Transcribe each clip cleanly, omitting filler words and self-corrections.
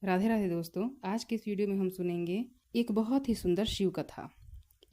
राधे राधे दोस्तों, आज के इस वीडियो में हम सुनेंगे एक बहुत ही सुंदर शिव कथा।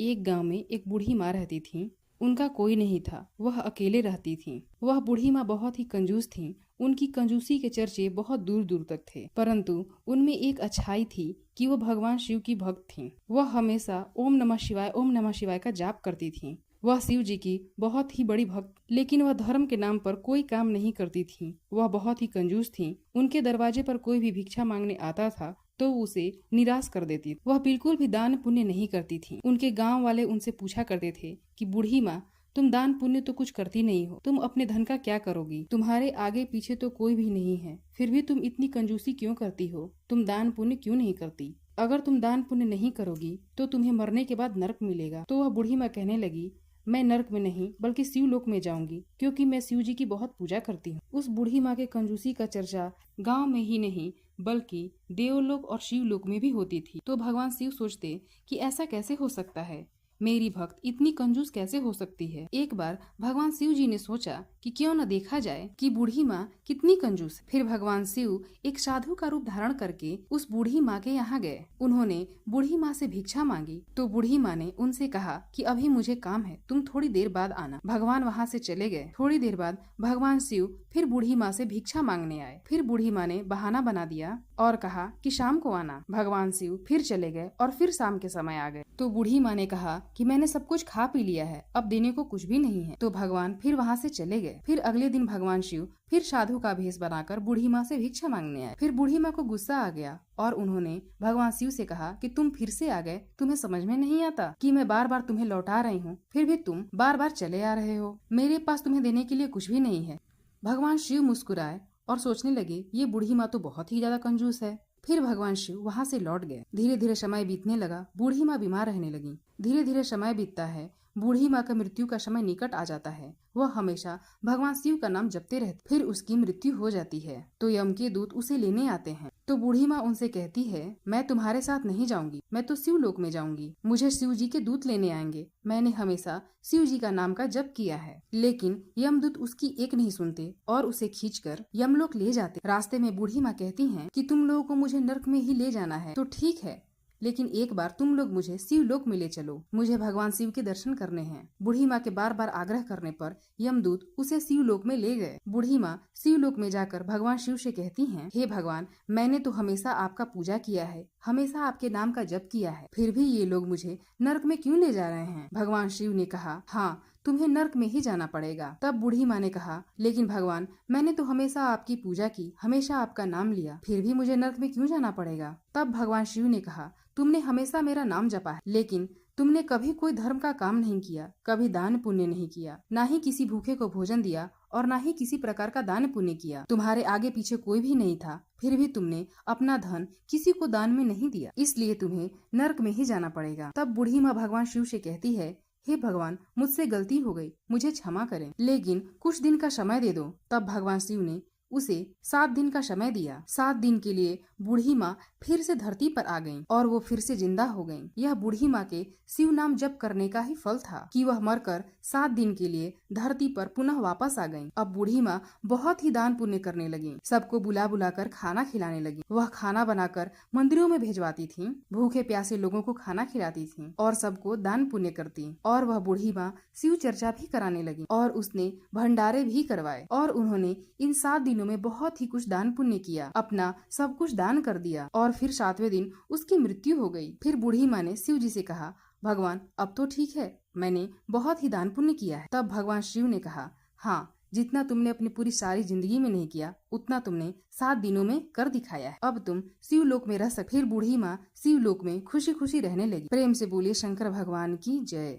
एक गांव में एक बूढ़ी माँ रहती थी। उनका कोई नहीं था, वह अकेले रहती थी। वह बूढ़ी माँ बहुत ही कंजूस थी। उनकी कंजूसी के चर्चे बहुत दूर दूर तक थे, परंतु उनमें एक अच्छाई थी कि वो भगवान शिव की भक्त थीं। वह हमेशा ओम नमः शिवाय का जाप करती थीं। वह शिव जी की बहुत ही बड़ी भक्त, लेकिन वह धर्म के नाम पर कोई काम नहीं करती थीं। वह बहुत ही कंजूस थीं। उनके दरवाजे पर कोई भी भिक्षा मांगने आता था तो उसे निराश कर देती। वह बिल्कुल भी दान पुण्य नहीं करती थीं। उनके गांव वाले उनसे पूछा करते थे कि बूढ़ी माँ, तुम दान पुण्य तो कुछ करती नहीं हो, तुम अपने धन का क्या करोगी? तुम्हारे आगे पीछे तो कोई भी नहीं है, फिर भी तुम इतनी कंजूसी क्यों करती हो? तुम दान पुण्य क्यों नहीं करती? अगर तुम दान पुण्य नहीं करोगी तो तुम्हें मरने के बाद नरक मिलेगा। तो वह बूढ़ी माँ कहने लगी, मैं नरक में नहीं बल्कि शिवलोक में जाऊंगी, क्योंकि मैं शिव जी की बहुत पूजा करती हूँ। उस बूढ़ी माँ के कंजूसी का चर्चा गांव में ही नहीं बल्कि देवलोक और शिवलोक में भी होती थी। तो भगवान शिव सोचते कि ऐसा कैसे हो सकता है, मेरी भक्त इतनी कंजूस कैसे हो सकती है। एक बार भगवान शिव जी ने सोचा कि क्यों न देखा जाए कि बूढ़ी माँ कितनी कंजूस है। फिर भगवान शिव एक साधु का रूप धारण करके उस बूढ़ी माँ के यहाँ गए। उन्होंने बूढ़ी माँ से भिक्षा मांगी तो बूढ़ी माँ ने उनसे कहा कि अभी मुझे काम है, तुम थोड़ी देर बाद आना। भगवान वहाँ से चले गए। थोड़ी देर बाद भगवान शिव फिर बूढ़ी माँ से भिक्षा मांगने आए। फिर बूढ़ी माँ ने बहाना बना दिया और कहा कि शाम को आना। भगवान शिव फिर चले गए और फिर शाम के समय आ गए। तो बूढ़ी माँ ने कहा कि मैंने सब कुछ खा पी लिया है, अब देने को कुछ भी नहीं है। तो भगवान फिर वहाँ से चले गए। फिर अगले दिन भगवान शिव फिर साधु का भेष बनाकर बूढ़ी माँ से भिक्षा मांगने आए। फिर बूढ़ी माँ को गुस्सा आ गया और उन्होंने भगवान शिव से कहा कि तुम फिर से आ गए, तुम्हें समझ में नहीं आता कि मैं बार बार तुम्हें लौटा रही हूँ, फिर भी तुम बार बार चले आ रहे हो। मेरे पास तुम्हें देने के लिए कुछ भी नहीं है। भगवान शिव मुस्कुराए और सोचने लगे, ये बूढ़ी माँ तो बहुत ही ज्यादा कंजूस है। फिर भगवान शिव वहाँ से लौट गए। धीरे धीरे समय बीतने लगा। बूढ़ी माँ बीमार रहने लगी। धीरे धीरे समय बीतता है। बूढ़ी माँ का मृत्यु का समय निकट आ जाता है। वह हमेशा भगवान शिव का नाम जपते रहते। फिर उसकी मृत्यु हो जाती है तो यम के दूत उसे लेने आते हैं। तो बूढ़ी माँ उनसे कहती है, मैं तुम्हारे साथ नहीं जाऊंगी, मैं तो शिवलोक में जाऊंगी। मुझे शिव जी के दूत लेने आएंगे। मैंने हमेशा शिव जी का नाम का जप किया है। लेकिन यमदूत उसकी एक नहीं सुनते और उसे खींचकर यमलोक ले जाते। रास्ते में बूढ़ी माँ कहती हैं कि तुम लोगों को मुझे नरक में ही ले जाना है तो ठीक है, लेकिन एक बार तुम लोग मुझे शिवलोक में ले चलो, मुझे भगवान शिव के दर्शन करने हैं। बूढ़ी माँ के बार बार आग्रह करने पर यमदूत उसे शिवलोक में ले गए। बूढ़ी माँ शिवलोक में जाकर भगवान शिव से कहती हैं, हे भगवान, मैंने तो हमेशा आपका पूजा किया है, हमेशा आपके नाम का जप किया है, फिर भी ये लोग मुझे नरक में क्यों ले जा रहे हैं? भगवान शिव ने कहा, हाँ, तुम्हें नरक में ही जाना पड़ेगा। तब बूढ़ी माँ ने कहा, लेकिन भगवान, मैंने तो हमेशा आपकी पूजा की, हमेशा आपका नाम लिया, फिर भी मुझे नरक में क्यों जाना पड़ेगा? तब भगवान शिव ने कहा, तुमने हमेशा मेरा नाम जपा है, लेकिन तुमने कभी कोई धर्म का काम नहीं किया, कभी दान पुण्य नहीं किया, ना ही किसी भूखे को भोजन दिया और ना ही किसी प्रकार का दान पुण्य किया। तुम्हारे आगे पीछे कोई भी नहीं था, फिर भी तुमने अपना धन किसी को दान में नहीं दिया, इसलिए तुम्हें नरक में ही जाना पड़ेगा। तब बूढ़ी माँ भगवान शिव से कहती है, हे भगवान, मुझसे गलती हो गई, मुझे क्षमा करें, लेकिन कुछ दिन का समय दे दो। तब भगवान शिव ने उसे 7 दिन का समय दिया। 7 दिन के लिए बूढ़ी माँ फिर से धरती पर आ गईं और वो फिर से जिंदा हो गईं। यह बूढ़ी माँ के शिव नाम जप करने का ही फल था कि वह मरकर 7 दिन के लिए धरती पर पुनः वापस आ गईं। अब बूढ़ी माँ बहुत ही दान पुण्य करने लगी। सबको बुला बुलाकर खाना खिलाने लगी। वह खाना बनाकर मंदिरों में भेजवाती थी, भूखे प्यासे लोगों को खाना खिलाती थी और सबको दान पुण्य करती। और वह बूढ़ी माँ शिव चर्चा भी कराने लगी और उसने भंडारे भी करवाए और उन्होंने इन 7 दिनों में बहुत ही कुछ दान पुण्य किया, अपना सब कुछ दान कर दिया और फिर 7वें दिन उसकी मृत्यु हो गई। फिर बूढ़ी माँ ने शिव जी से कहा, भगवान, अब तो ठीक है, मैंने बहुत ही दान पुण्य किया है। तब भगवान शिव ने कहा, हाँ, जितना तुमने अपनी पूरी सारी जिंदगी में नहीं किया, उतना तुमने 7 दिनों में कर दिखाया है। अब तुम शिवलोक में रह सकते। फिर बूढ़ी माँ शिवलोक में खुशी खुशी रहने लगी। प्रेम से बोलिए शंकर भगवान की जय।